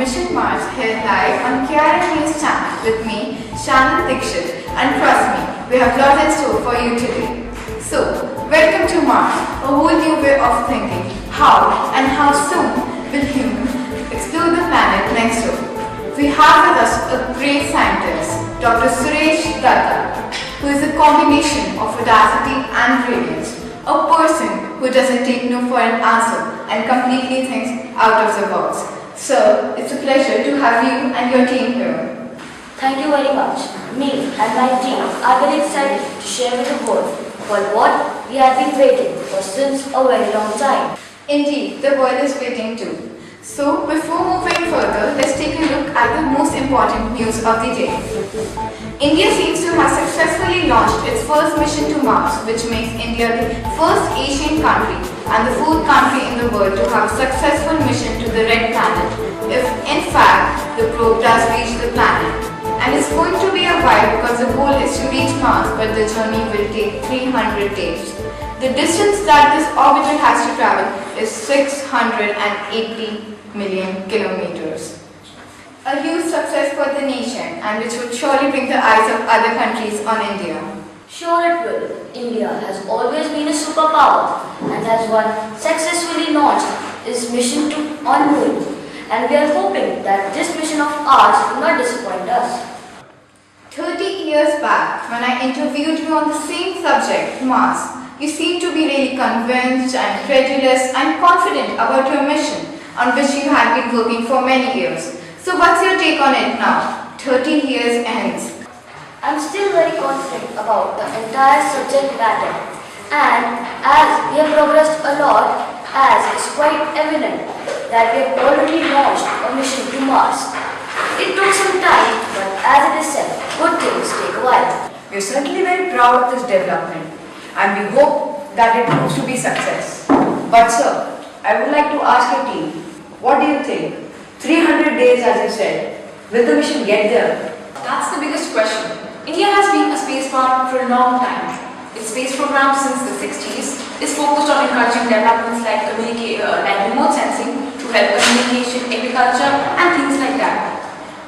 Mission Mars here live on KRN News channel with me, Shannon Dixit, and trust me, we have lots in store for you today. So, welcome to Mars, a whole new way of thinking. How and how soon will humans explore the planet next door? We have with us a great scientist, Dr. Suresh Datta, who is a combination of audacity and brilliance. A person who doesn't take no for an answer and completely thinks out of the box. So, it's a pleasure to have you and your team here. Thank you very much. Me and my team are very excited to share with the world for what we have been waiting for since a very long time. Indeed, the world is waiting too. So, before moving further, let's take a look at the most important news of the day. India seems to have successfully launched its first mission to Mars, which makes India the first Asian country and the fourth country in the world to have a successful mission to the red planet, if in fact the probe does reach the planet. And it's going to be a while because the goal is to reach Mars, but the journey will take 300 days. The distance that this orbiter has to travel is 680 million kilometers. A huge success for the nation and which would surely bring the eyes of other countries on India. Sure it will. India has always been a superpower and has successfully launched its mission on Moon. And we are hoping that this mission of ours will not disappoint us. 30 years back, when I interviewed you on the same subject, Mars, you seemed to be really convinced and credulous and confident about your mission on which you had been working for many years. So what's your take on it now? 30 years ends. I'm still very confident about the entire subject matter, and as we have progressed a lot, as it's quite evident that we have already launched a mission to Mars. It took some time, but as it is said, good things take a while. We are certainly very proud of this development and we hope that it proves to be success. But sir, I would like to ask your team, what do you think? 300 days as you said, will the mission get there? That's the biggest question. India has been a space power for a long time. Its space program since the 60s is focused on encouraging developments like remote sensing to help communication, agriculture and things like that.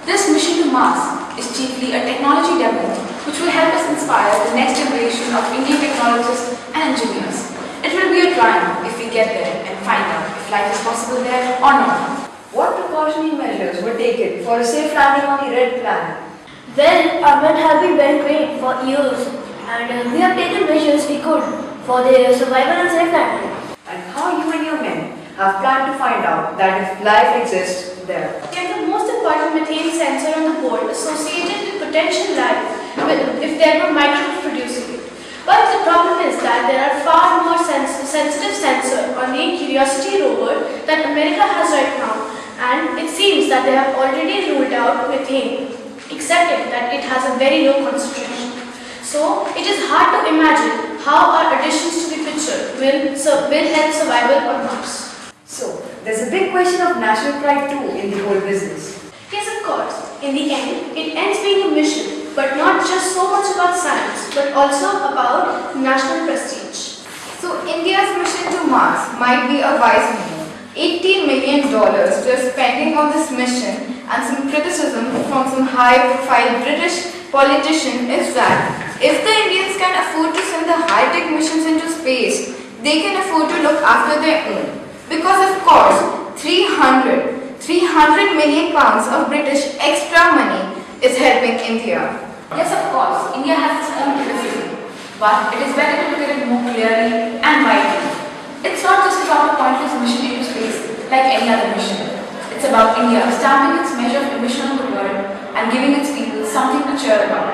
This mission to Mars is chiefly a technology demo which will help us inspire the next generation of Indian technologists and engineers. It will be a triumph if we get there and find out if life is possible there or not. What precautionary measures were taken for a safe landing on the red planet? Well, our men have been well trained for years and we have taken measures we could for their survival and safe landing. And how you and your men have planned to find out that if life exists there? Get the most important methane sensor on the board associated with potential life if there were microbes producing it. But the problem is that there are far more sensitive sensors on the Curiosity rover that America has right now, and it seems that they have already ruled out methane, accepting that it has a very low concentration. So it is hard to imagine how our additions to the picture will help survival on Mars. So, there's a big question of national pride too in the whole business. Yes, of course. In the end, it ends being a mission, but not just so much about science, but also about national prestige. So, India's mission to Mars might be a wise move. $80 million just spending on this mission and some criticism from some high-profile British politician is that if the Indians can afford to send the high-tech missions into space, they can afford to look after their own. Because of course, 300 million pounds of British extra money is helping India. Yes, of course, India has its own criticism, but it is better to look at it more clearly and widely. It's not just about a pointless mission into space like any other mission. It's about India stamping its measure of ambition on the world and giving its people something to cheer about.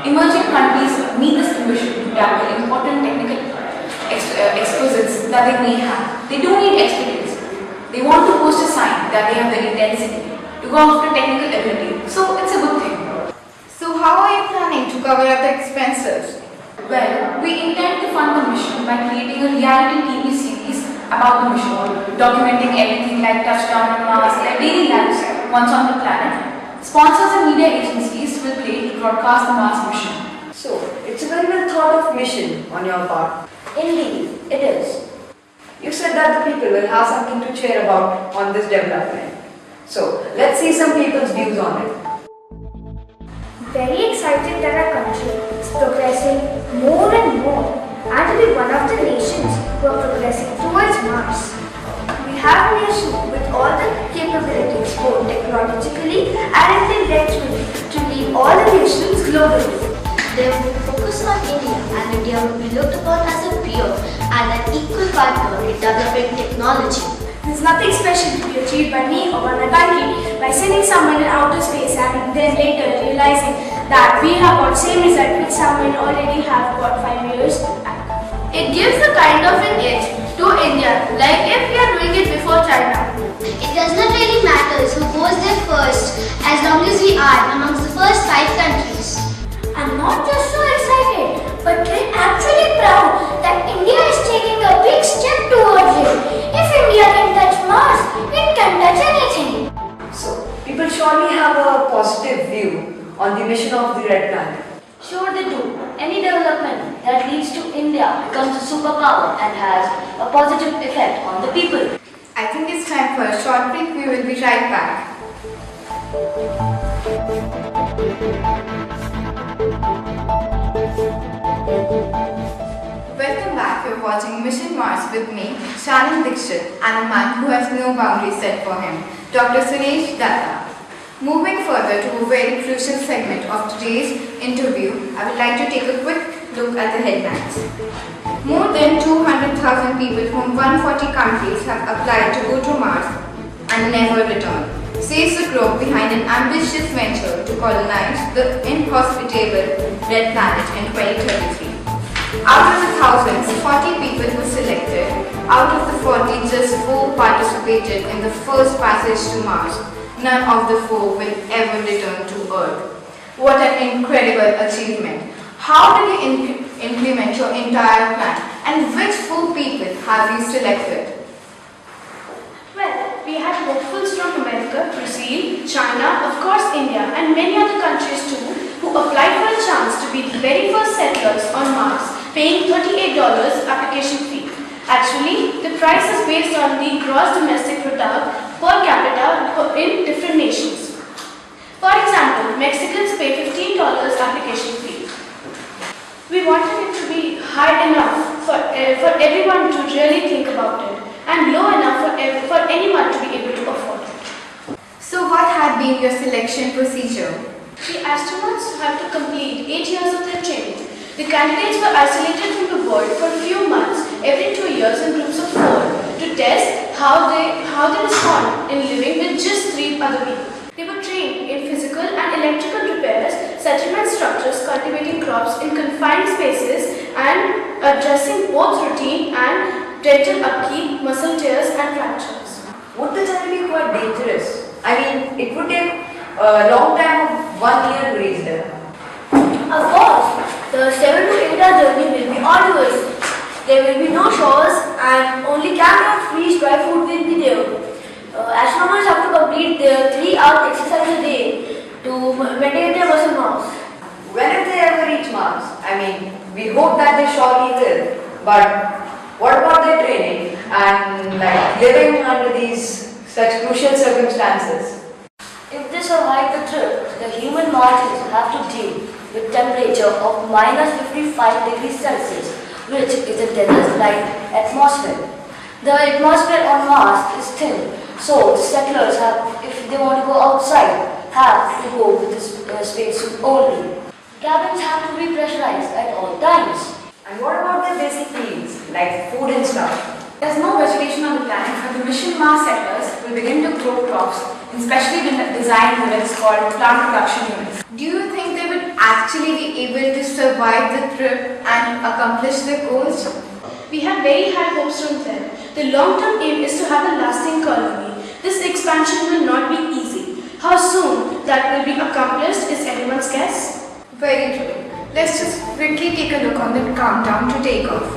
Emerging countries need this ambition to tackle important technical exquisites that they may have. They don't need expertise. They want to post a sign that they have the intensity to go after technical ability. So it's a good thing. So how are you planning to cover up the expenses? Well, we intend to fund the mission by creating a reality TV series about the mission, documenting everything like touchdown on Mars, their daily lives once on the planet. Sponsors and media agencies will play to broadcast the Mars mission. So, it's a very well thought of mission on your part. Indeed, it is. You said that the people will have something to cheer about on this development. So let's see some people's views on it. Very excited that our country is progressing more and more and to be one of the nations who are progressing towards Mars. We have a nation with all the capabilities both technologically and intellectually to lead all the nations globally. They will focus on India, and India will be looked upon as a peer and an equal partner in developing technology. There's nothing special to be achieved by me or by my country by sending someone in outer space and then later realizing that we have got same result which someone already have got 5 years back. It gives a kind of an edge to India, like if we are doing it before China. It does not really matter who goes there first, as long as we are amongst the first 5 countries. I'm not just so excited, but actually proud that India is taking a big step towards it. If India can touch Mars, it can touch anything. So people surely have a positive view on the mission of the Red Planet. Sure they do. Any development that leads to India becomes a superpower and has a positive effect on the people. I think it's time for a short break. We will be right back. Welcome back. You're watching Mission Mars with me, Shannon Dixit, and a man who has no boundaries set for him, Dr. Suresh Datta. Moving further to a very crucial segment of today's interview, I would like to take a quick look at the headlines. More than 200,000 people from 140 countries have applied to go to Mars and never return, says the group behind an ambitious venture to colonize the inhospitable Red Planet in 2033. Out of the thousands, 40 people were selected. Out of the 40, just 4 participated in the first passage to Mars. None of the 4 will ever return to Earth. What an incredible achievement! How did you implement your entire plan, and which 4 people have you selected? Well, we had hopefuls from America, Brazil, China, of course India, and many other countries too, who applied for a chance to be the very first settlers on Mars, paying $38 application fee. Actually, the price is based on the gross domestic product per capita in different nations. For example, Mexicans pay $15 application fee. We wanted it to be high enough for everyone to really think about it, and low enough for anyone to be able to afford it. So what had been your selection procedure? The astronauts have to complete 8 years of their training. The candidates were isolated from the world for a few months every 2 years in groups of 4 to test how they respond in living with just 3 other people. They were trained in physical and electrical repairs, settlement structures, cultivating crops in confined spaces, and addressing both routine and dental upkeep, muscle tears and fractures. Would the journey be quite dangerous? I mean, it would take a long time of 1 year to reach there. Of course, the 7 to 8 hour journey will be arduous. There will be no showers and only camp and freeze dry food will be there. Astronomers have to complete their 3-hour exercise a day to maintain their muscle mass. When if they ever reach Mars? I mean, we hope that they surely will. But what about their training and like living under these such crucial circumstances? If they survive the trip, the human martyrs have to deal with temperature of minus 55 degrees Celsius, which is the desert-like atmosphere. The atmosphere on Mars is thin, so the settlers have, if they want to go outside, have to go with this spacesuit only. Cabins have to be pressurized at all times. And what about the basic needs like food and stuff? There's no vegetation on the planet, but the mission Mars settlers will begin to grow crops, and specially design units called plant production units. Do you think they would actually be able to survive the trip and accomplish their goals? We have very high hopes from them. The long-term aim is to have a lasting colony. This expansion will not be easy. How soon that will be accomplished is anyone's guess. Very true. Let's just quickly take a look on the countdown to takeoff.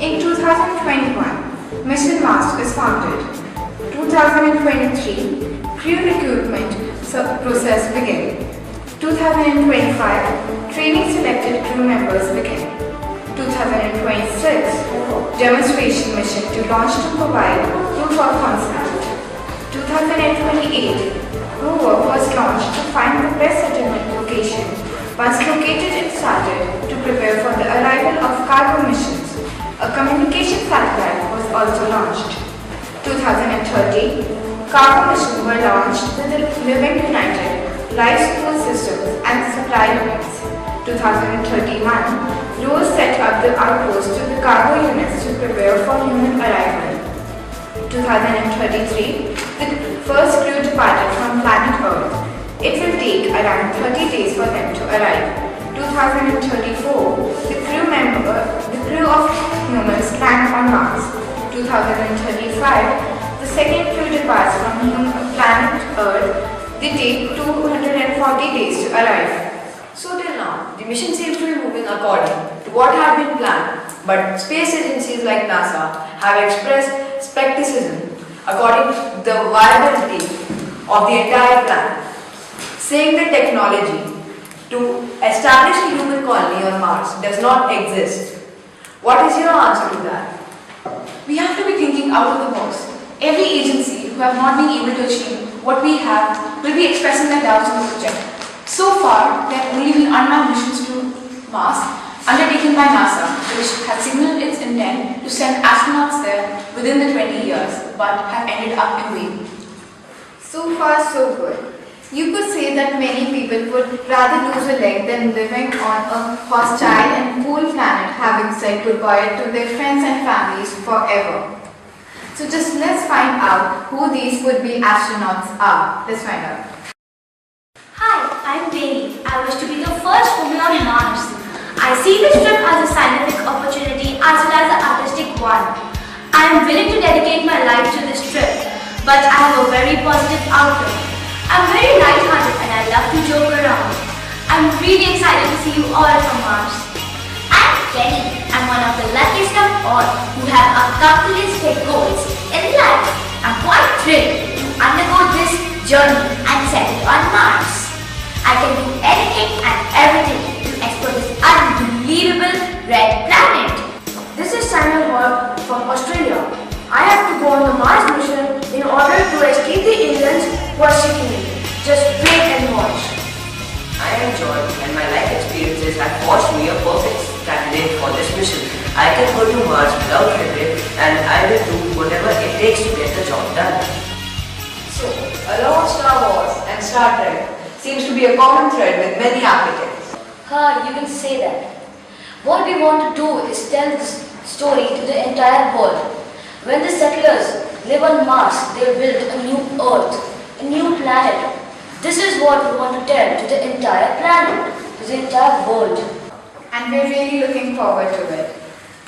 In 2021, Mission Mars was founded. 2023, crew recruitment process began. 2025, training selected crew members began. 2026, demonstration mission to launch to provide proof of concept. 2028, rover was launched to find the best settlement location. Once located, it started to prepare for the arrival of cargo missions. A communication satellite was also launched. 2030, cargo missions were launched with the Living United, Life School Systems and supply units. 2031, Rose set up the outpost to the cargo units to prepare for human arrival. 2033, the first crew departed from planet Earth. It will take around 30 days for them to arrive. 2034, the crew of humans land on Mars. 2035, the second crew departs from planet Earth. They take 240 days to arrive. So till now, the mission seems to be moving according to what had been planned, but space agencies like NASA have expressed skepticism according to the viability of the entire plan, saying the technology to establish a human colony on Mars does not exist. What is your answer to that? We have to be thinking out of the box. Every agency who have not been able to achieve what we have will be expressing their doubts on the project. So far, there have only been unmanned missions to Mars undertaken by NASA, which had signaled its intent to send astronauts there within the 20 years, but have ended up in vain. So far, so good. You could say that many people would rather lose a leg than living on a hostile and cool planet, having said goodbye to their friends and families forever. So just let's find out who these would-be astronauts are. Let's find out. Hi, I'm Bailey. I wish to be the first woman on Mars. I see this trip as a scientific opportunity as well as an artistic one. I am willing to dedicate my life to this trip, but I have a very positive outlook. I'm very light-hearted and I love to joke around. I'm really excited to see you all from Mars. I'm Kenny. I'm one of the luckiest of all who have accomplished their goals in life. I'm quite thrilled to undergo this journey and settle on Mars. I can do anything and everything to explore this unbelievable red planet. This is Samuel Ward from Australia. I have to go on the Mars mission in order to escape the aliens who are seeking me. Just wait and watch. I am John and my life experiences have forged me a perfect candidate for this mission. I can go to Mars without regret and I will do whatever it takes to get the job done. So, along Star Wars and Star Trek seems to be a common thread with many applicants. You can say that. What we want to do is tell this story to the entire world. When the settlers live on Mars, they build a new Earth, a new planet. This is what we want to tell to the entire planet, to the entire world. And we're really looking forward to it.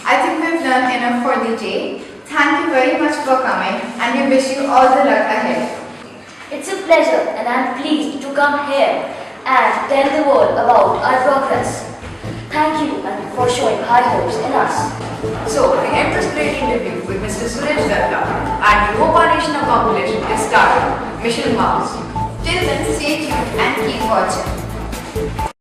I think we've learned enough for the day. Thank you very much for coming and we wish you all the luck ahead. It's a pleasure and I'm pleased to come here and tell the world about our progress. Thank you and for showing high hopes in us. So, we end this great interview with Mr. Suraj Datta and we hope our nation accomplished its target, Mission Mars. Till then, stay tuned and keep watching.